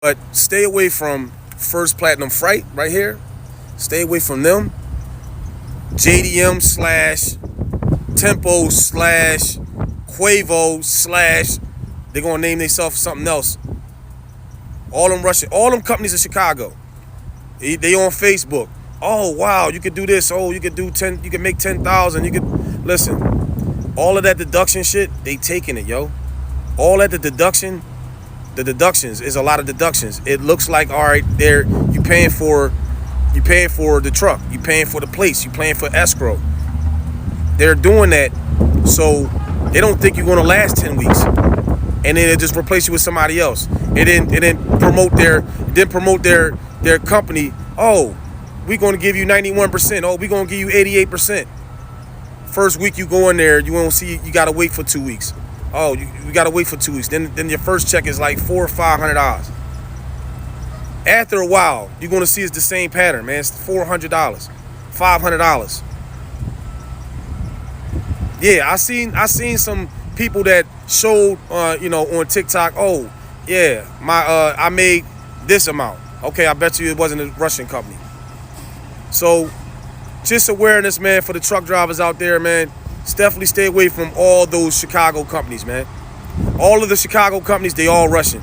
But stay away from First Platinum Freight right here. Stay away from them. JDM slash Tempo slash Quavo slash, they're gonna name themselves something else. All them Russian, all them companies in Chicago. They on Facebook. Oh wow, you could do this. Oh, you could do 10. You could make 10,000. You could listen. All of that deduction shit, they taking it, yo. All that the deductions is a lot of deductions. It looks like, all right, there you paying for the truck, you paying for the place, you paying for escrow. They're doing that so they don't think you're gonna last 10 weeks, and then they just replace you with somebody else. And then promote their company. Oh, we're gonna give you 91%. Oh, we're gonna give you 88%. First week you go in there, you won't see. You gotta wait for 2 weeks. Oh, you gotta wait for 2 weeks. Then your first check is like $400 or $500. After a while, you're gonna see it's the same pattern, man. It's $400, $500. Yeah, I seen some people that showed, on TikTok. Oh, yeah, I made this amount. Okay, I bet you it wasn't a Russian company. So, just awareness, man, for the truck drivers out there, man. Definitely stay away from all those Chicago companies, man. All of the Chicago companies, they all Russian.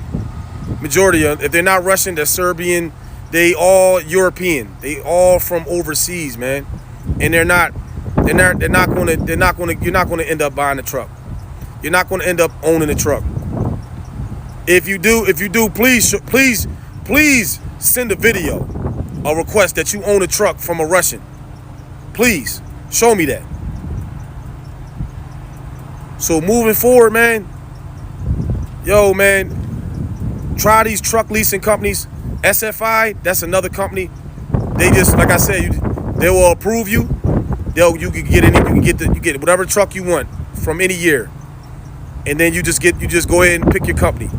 Majority of, if they're not Russian, they're Serbian. They all European. They all from overseas, man. And you're not gonna end up buying a truck. You're not gonna end up owning a truck. If you do, please send a video, a request that you own a truck from a Russian. Please show me that. So moving forward, man, yo, man, try these truck leasing companies. SFI, that's another company. They just, like I said, they will approve you. You can get whatever truck you want from any year, and then you just go ahead and pick your company,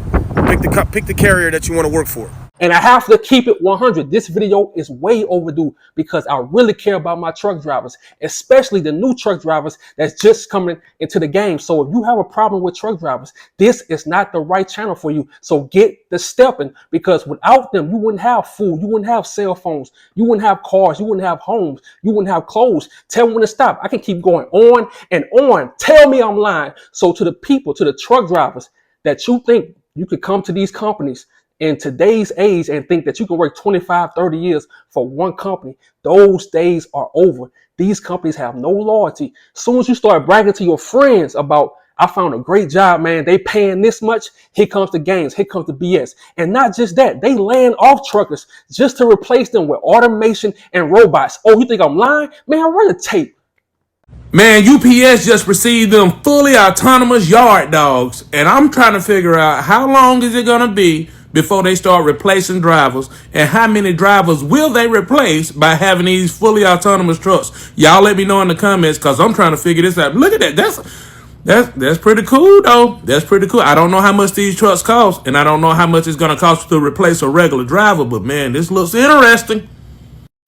pick the carrier that you want to work for. And I have to keep it 100. This video is way overdue because I really care about my truck drivers, especially the new truck drivers that's just coming into the game. So if you have a problem with truck drivers, this is not the right channel for you. So get the stepping, because without them, you wouldn't have food, you wouldn't have cell phones, you wouldn't have cars, you wouldn't have homes, you wouldn't have clothes. Tell me when to stop. I can keep going on and on. Tell me I'm lying. So to the people, to the truck drivers that you think you could come to these companies in today's age and think that you can work 25, 30 years for one company, those days are over. These companies have no loyalty. As soon as you start bragging to your friends about, I found a great job, man, they paying this much, here comes the games, here comes the BS. And not just that, they laying off truckers just to replace them with automation and robots. Oh, you think I'm lying? Man, run the tape. Man, UPS just received them fully autonomous yard dogs, and I'm trying to figure out how long is it going to be before they start replacing drivers, and how many drivers will they replace by having these fully autonomous trucks. Y'all let me know in the comments, because I'm trying to figure this out. Look at that. That's pretty cool, though. That's pretty cool. I don't know how much these trucks cost, and I don't know how much it's going to cost to replace a regular driver, but man, this looks interesting.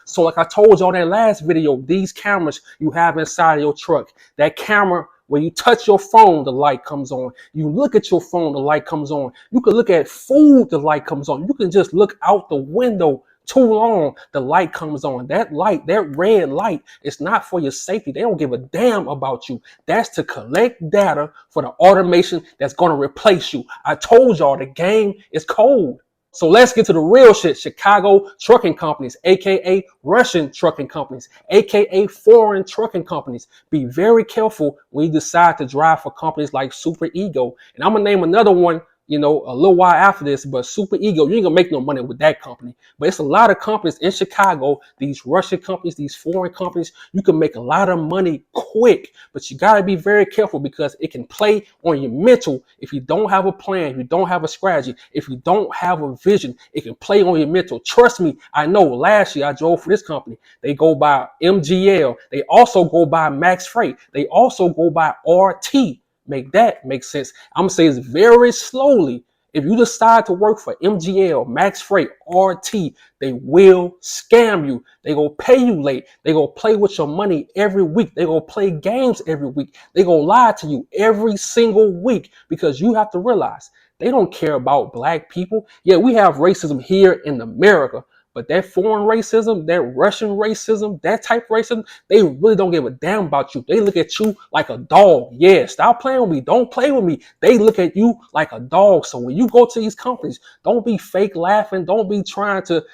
So like I told you on that last video, these cameras you have inside of your truck, that camera, when you touch your phone, the light comes on. You look at your phone, the light comes on. You can look at food, the light comes on. You can just look out the window too long, the light comes on. That light, that red light, is not for your safety. They don't give a damn about you. That's to collect data for the automation that's going to replace you. I told y'all the game is cold. So let's get to the real shit. Chicago trucking companies, aka Russian trucking companies, aka foreign trucking companies. Be very careful when you decide to drive for companies like Super Ego. And I'm gonna name another one, a little while after this, but Super Ego, you ain't gonna make no money with that company. But it's a lot of companies in Chicago, these Russian companies, these foreign companies, you can make a lot of money quick, but you gotta be very careful because it can play on your mental. If you don't have a plan, if you don't have a strategy, if you don't have a vision, it can play on your mental. Trust me, I know last year I drove for this company. They go by MGL. They also go by Max Freight. They also go by RT. Make that make sense. I'm gonna say it's very slowly. If you decide to work for MGL, Max Freight, RT, they will scam you. They gonna pay you late. They gonna play with your money every week. They gonna play games every week. They gonna lie to you every single week, because you have to realize they don't care about black people. Yeah, we have racism here in America, but that foreign racism, that Russian racism, that type of racism, they really don't give a damn about you. They look at you like a dog. Yeah, stop playing with me. Don't play with me. They look at you like a dog. So when you go to these companies, don't be fake laughing. Don't be trying to,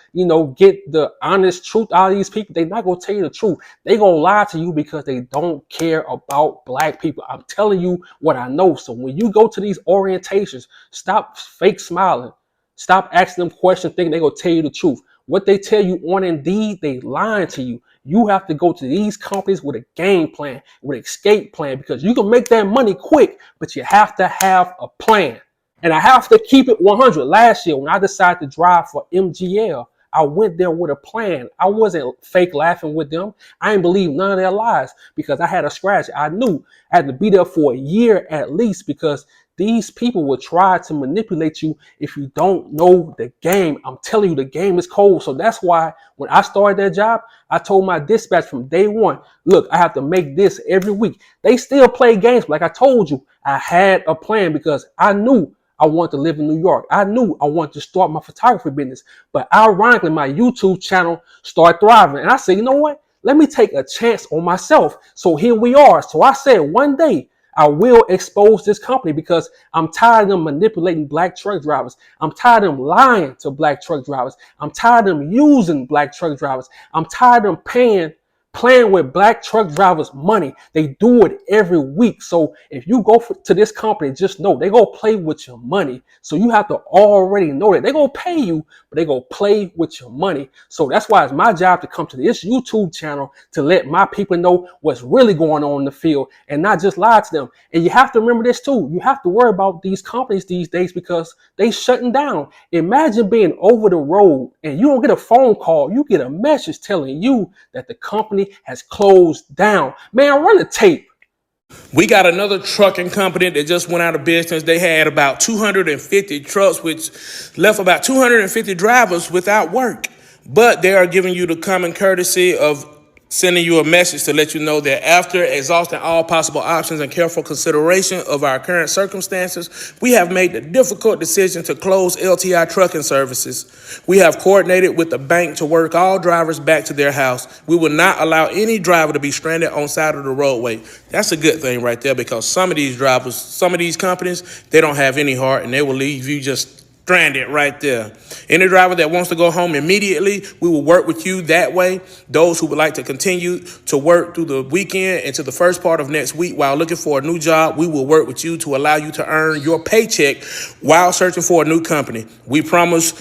get the honest truth out of these people. They're not going to tell you the truth. They going to lie to you because they don't care about black people. I'm telling you what I know. So when you go to these orientations, stop fake smiling. Stop asking them questions thinking they're going to tell you the truth. What they tell you on Indeed, they lying to you. You have to go to these companies with a game plan, with an escape plan, because you can make that money quick, but you have to have a plan. And I have to keep it 100. Last year, when I decided to drive for MGL, I went there with a plan. I wasn't fake laughing with them. I didn't believe none of their lies because I had a scratch. I knew I had to be there for a year at least, because these people will try to manipulate you if you don't know the game. I'm telling you, the game is cold. So that's why when I started that job, I told my dispatch from day one, look, I have to make this every week. They still play games. Like I told you, I had a plan because I knew I wanted to live in New York. I knew I wanted to start my photography business. But ironically, my YouTube channel started thriving. And I said, you know what? Let me take a chance on myself. So here we are. So I said, one day I will expose this company because I'm tired of them manipulating black truck drivers. I'm tired of them lying to black truck drivers. I'm tired of them using black truck drivers. I'm tired of them playing with black truck drivers' money. They do it every week. So if you go to this company, just know they're going to play with your money. So you have to already know that they're going to pay you, but they're going to play with your money. So that's why it's my job to come to this YouTube channel to let my people know what's really going on in the field and not just lie to them. And you have to remember this too. You have to worry about these companies these days because they shutting down. Imagine being over the road and you don't get a phone call. You get a message telling you that the company has closed down. Man, run the tape. We got another trucking company that just went out of business. They had about 250 trucks, which left about 250 drivers without work. But they are giving you the common courtesy of sending you a message to let you know that after exhausting all possible options and careful consideration of our current circumstances, we have made the difficult decision to close LTI trucking services. We have coordinated with the bank to work all drivers back to their house. We will not allow any driver to be stranded on side of the roadway. That's a good thing right there, because some of these drivers, some of these companies, they don't have any heart and they will leave you just stranded right there. Any driver that wants to go home immediately, we will work with you that way. Those who would like to continue to work through the weekend into the first part of next week while looking for a new job, we will work with you to allow you to earn your paycheck while searching for a new company. We promise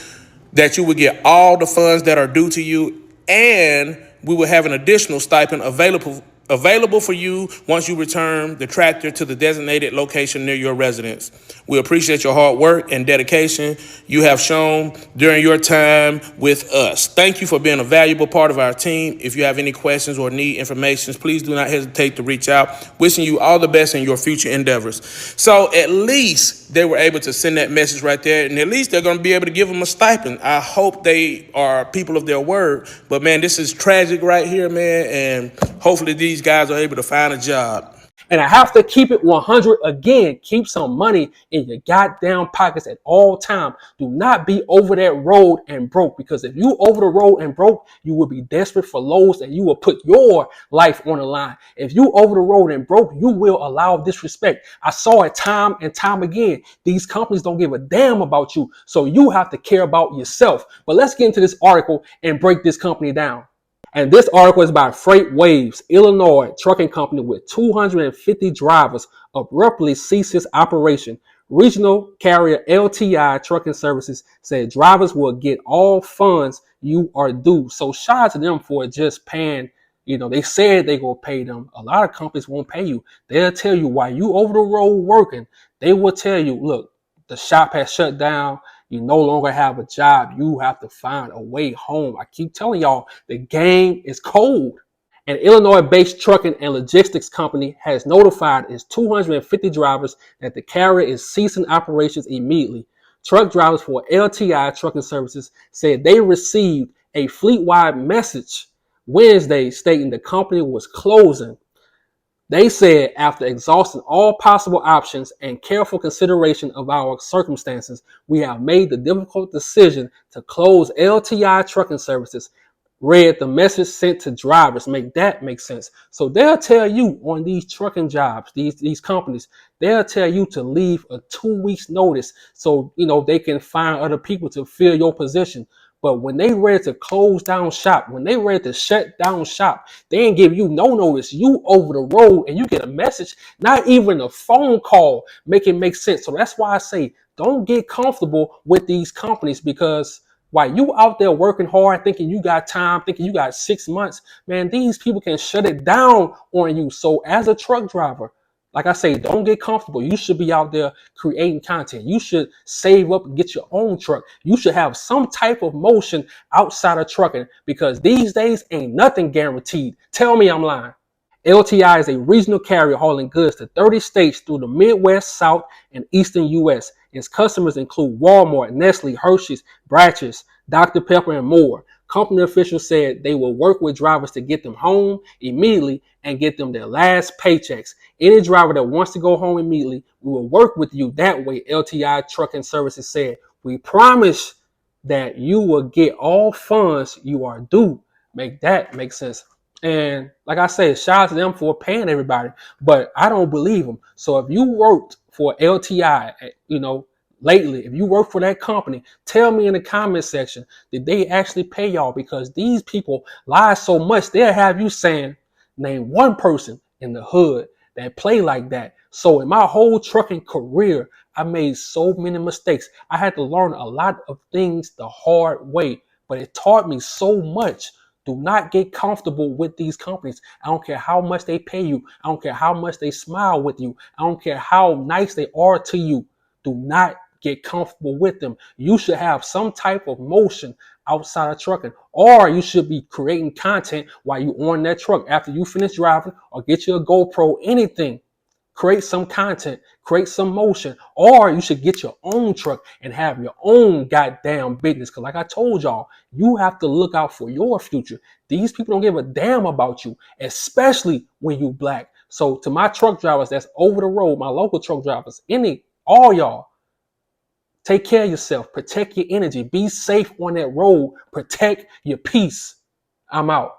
that you will get all the funds that are due to you, and we will have an additional stipend available for you once you return the tractor to the designated location near your residence. We appreciate your hard work and dedication you have shown during your time with us. Thank you for being a valuable part of our team. If you have any questions or need information, please do not hesitate to reach out. Wishing you all the best in your future endeavors. So at least they were able to send that message right there, and at least they're going to be able to give them a stipend. I hope they are people of their word. But man, this is tragic right here, man, and hopefully these guys are able to find a job. And I have to keep it 100 again. Keep some money in your goddamn pockets at all time. Do not be over that road and broke, because if you over the road and broke, you will be desperate for lows and you will put your life on the line. If you over the road and broke, you will allow disrespect. I saw it time and time again. These companies don't give a damn about you, so you have to care about yourself. But let's get into this article and break this company down. And this article is by Freight Waves, Illinois trucking company with 250 drivers abruptly ceases operation. Regional carrier LTI Trucking Services said drivers will get all funds you are due. So shout out to them for just paying. They said they gonna pay them. A lot of companies won't pay you. They'll tell you while you over the road working, they will tell you, look, the shop has shut down. You no longer have a job. You have to find a way home. I keep telling y'all, the game is cold. An Illinois-based trucking and logistics company has notified its 250 drivers that the carrier is ceasing operations immediately. Truck drivers for LTI Trucking Services said they received a fleet-wide message Wednesday stating the company was closing. They said, after exhausting all possible options and careful consideration of our circumstances, we have made the difficult decision to close LTI Trucking Services. Read the message sent to drivers. Make that make sense. So they'll tell you on these trucking jobs, these companies, they'll tell you to leave a 2 weeks notice so they can find other people to fill your position. But when they ready to close down shop, when they ready to shut down shop, they ain't give you no notice. You over the road and you get a message, not even a phone call, make it make sense. So that's why I say don't get comfortable with these companies, because while you out there working hard, thinking you got time, thinking you got 6 months, man, these people can shut it down on you. So as a truck driver, like I say, don't get comfortable. You should be out there creating content. You should save up and get your own truck. You should have some type of motion outside of trucking, because these days ain't nothing guaranteed. Tell me I'm lying. LTI is a regional carrier hauling goods to 30 states through the Midwest, South, and Eastern U.S. Its customers include Walmart, Nestle, Hershey's, Bratches, Dr. Pepper, and more. Company officials said they will work with drivers to get them home immediately and get them their last paychecks. Any driver that wants to go home immediately, we will work with you that way, LTI Trucking Services said. We promise that you will get all funds you are due. Make that make sense. And like I said, shout out to them for paying everybody, but I don't believe them. So if you worked for LTI, lately, if you work for that company, tell me in the comment section, did they actually pay y'all? Because these people lie so much, they'll have you saying, name one person in the hood that play like that. So in my whole trucking career, I made so many mistakes. I had to learn a lot of things the hard way, but it taught me so much. Do not get comfortable with these companies. I don't care how much they pay you. I don't care how much they smile with you. I don't care how nice they are to you. Do not get comfortable with them. You should have some type of motion outside of trucking, or you should be creating content while you're on that truck after you finish driving, or get you a GoPro, anything. Create some content, create some motion, or you should get your own truck and have your own goddamn business. Because like I told y'all, you have to look out for your future. These people don't give a damn about you, especially when you black. So to my truck drivers that's over the road, my local truck drivers, all y'all, take care of yourself, protect your energy, be safe on that road, protect your peace. I'm out.